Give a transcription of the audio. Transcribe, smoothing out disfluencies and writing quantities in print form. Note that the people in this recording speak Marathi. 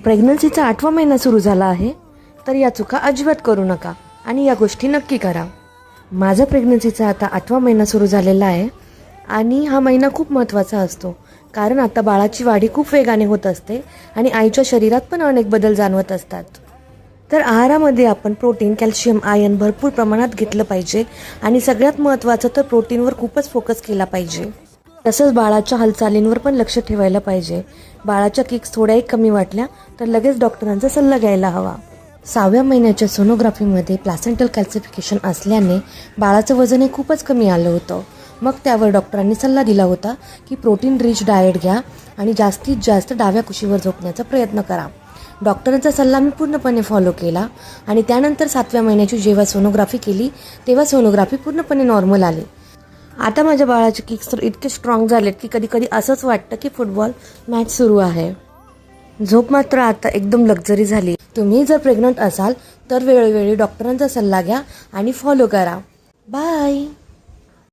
प्रेग्नन्सीचा 8वा महिना सुरू झाला आहे, तर या चुका अजिबात करू नका आणि या गोष्टी नक्की करा. माझा प्रेग्नन्सीचा आता 8वा महिना सुरू झालेला आहे आणि हा महिना खूप महत्त्वाचा असतो, कारण आता बाळाची वाढी खूप वेगाने होत असते आणि आईच्या शरीरात पण अनेक बदल जाणवत असतात. तर आहारामध्ये आपण प्रोटीन, कॅल्शियम, आयर्न भरपूर प्रमाणात घेतलं पाहिजे आणि सगळ्यात महत्त्वाचं तर प्रोटीनवर खूपच फोकस केला पाहिजे. तसंच बाळाच्या हालचालींवर पण लक्ष ठेवायला पाहिजे. बाळाच्या किक्स थोड्याही कमी वाटल्या तर लगेच डॉक्टरांचा सल्ला घ्यायला हवा. 6व्या महिन्याच्या सोनोग्राफीमध्ये प्लासेंटल कॅल्सिफिकेशन असल्याने बाळाचं वजन हे खूपच कमी आलं होतं. मग त्यावर डॉक्टरांनी सल्ला दिला होता की प्रोटीन रिच डाएट घ्या आणि जास्तीत जास्त डाव्या कुशीवर झोपण्याचा प्रयत्न करा. डॉक्टरांचा सल्ला मी पूर्णपणे फॉलो केला आणि त्यानंतर 7व्या महिन्याची जेव्हा सोनोग्राफी केली तेव्हा सोनोग्राफी पूर्णपणे नॉर्मल आली. आता माझ्या बाळाचे किक्स तर इतके स्ट्रॉंग झालेत की कधी कधी असंच वाटतं की फुटबॉल मॅच सुरू आहे. झोप मात्र आता एकदम लक्झरी झाली. तुम्ही जर प्रेग्नंट असाल तर वेळोवेळी डॉक्टरांचा सल्ला घ्या आणि फॉलो करा. बाय.